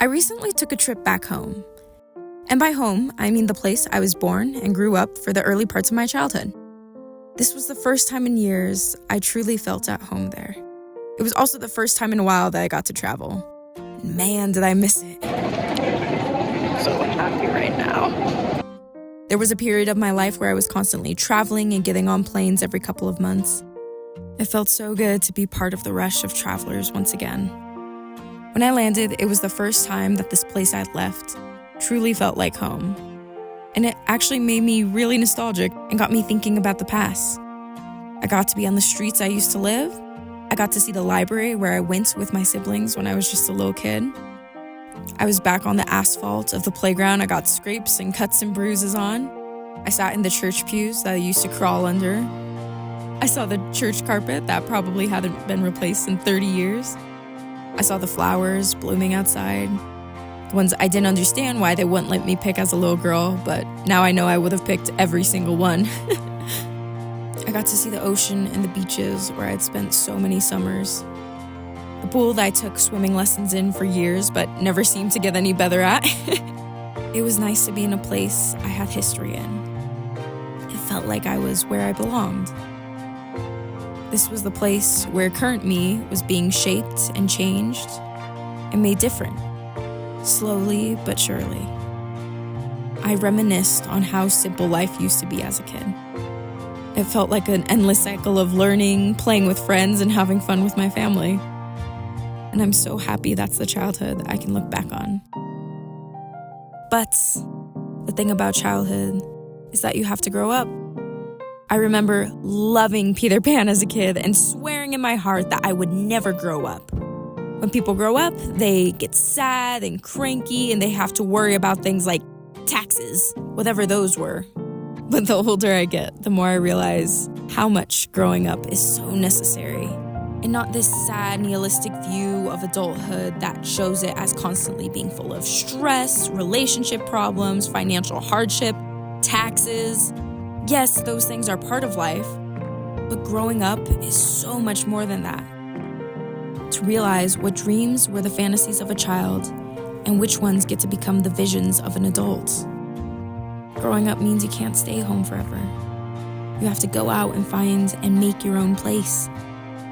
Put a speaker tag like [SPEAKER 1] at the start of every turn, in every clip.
[SPEAKER 1] I recently took a trip back home. And by home, I mean the place I was born and grew up for the early parts of my childhood. This was the first time in years I truly felt at home there. It was also the first time in a while that I got to travel. Man, did I miss it. I'm so happy right now. There was a period of my life where I was constantly traveling and getting on planes every couple of months. It felt so good to be part of the rush of travelers once again. When I landed, it was the first time that this place I'd left truly felt like home. And it actually made me really nostalgic and got me thinking about the past. I got to be on the streets I used to live. I got to see the library where I went with my siblings when I was just a little kid. I was back on the asphalt of the playground I got scrapes and cuts and bruises on. I sat in the church pews that I used to crawl under. I saw the church carpet that probably hadn't been replaced in 30 years. I saw the flowers blooming outside. The ones I didn't understand why they wouldn't let me pick as a little girl, but now I know I would have picked every single one. I got to see the ocean and the beaches where I'd spent so many summers. The pool that I took swimming lessons in for years but never seemed to get any better at. It was nice to be in a place I had history in. It felt like I was where I belonged. This was the place where current me was being shaped and changed and made different, slowly but surely. I reminisced on how simple life used to be as a kid. It felt like an endless cycle of learning, playing with friends, and having fun with my family. And I'm so happy that's the childhood I can look back on. But the thing about childhood is that you have to grow up. I remember loving Peter Pan as a kid and swearing in my heart that I would never grow up. When people grow up, they get sad and cranky and they have to worry about things like taxes, whatever those were. But the older I get, the more I realize how much growing up is so necessary. And not this sad, nihilistic view of adulthood that shows it as constantly being full of stress, relationship problems, financial hardship, taxes. Yes, those things are part of life, but growing up is so much more than that. To realize what dreams were the fantasies of a child and which ones get to become the visions of an adult. Growing up means you can't stay home forever. You have to go out and find and make your own place.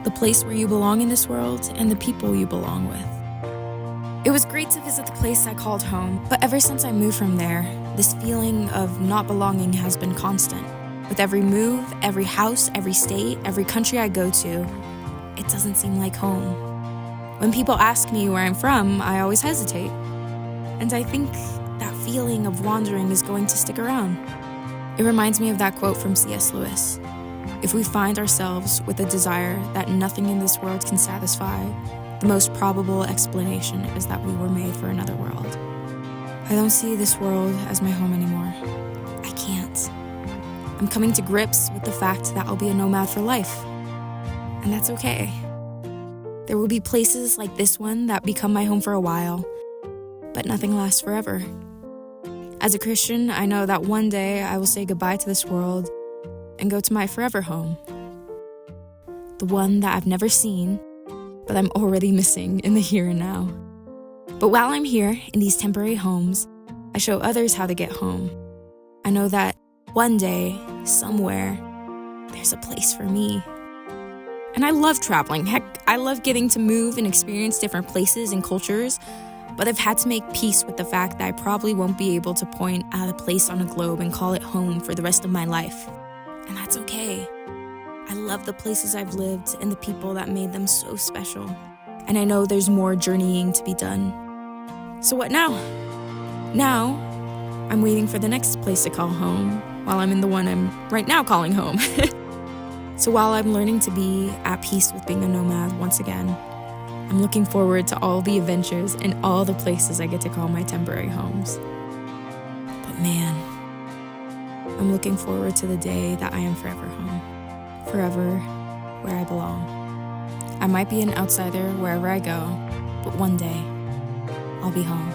[SPEAKER 1] The place where you belong in this world and the people you belong with. It was great to visit the place I called home, but ever since I moved from there, this feeling of not belonging has been constant. With every move, every house, every state, every country I go to, it doesn't seem like home. When people ask me where I'm from, I always hesitate. And I think that feeling of wandering is going to stick around. It reminds me of that quote from C.S. Lewis. If we find ourselves with a desire that nothing in this world can satisfy, the most probable explanation is that we were made for another world. I don't see this world as my home anymore. I can't. I'm coming to grips with the fact that I'll be a nomad for life. And that's okay. There will be places like this one that become my home for a while, but nothing lasts forever. As a Christian, I know that one day I will say goodbye to this world and go to my forever home. The one that I've never seen, but I'm already missing in the here and now. But while I'm here in these temporary homes, I show others how to get home. I know that one day, somewhere, there's a place for me. And I love traveling. Heck, I love getting to move and experience different places and cultures, but I've had to make peace with the fact that I probably won't be able to point at a place on a globe and call it home for the rest of my life. And that's okay. I love the places I've lived and the people that made them so special. And I know there's more journeying to be done. So what now? Now, I'm waiting for the next place to call home while I'm in the one I'm right now calling home. So while I'm learning to be at peace with being a nomad once again, I'm looking forward to all the adventures and all the places I get to call my temporary homes. But man, I'm looking forward to the day that I am forever home, forever where I belong. I might be an outsider wherever I go, but one day I'll be home.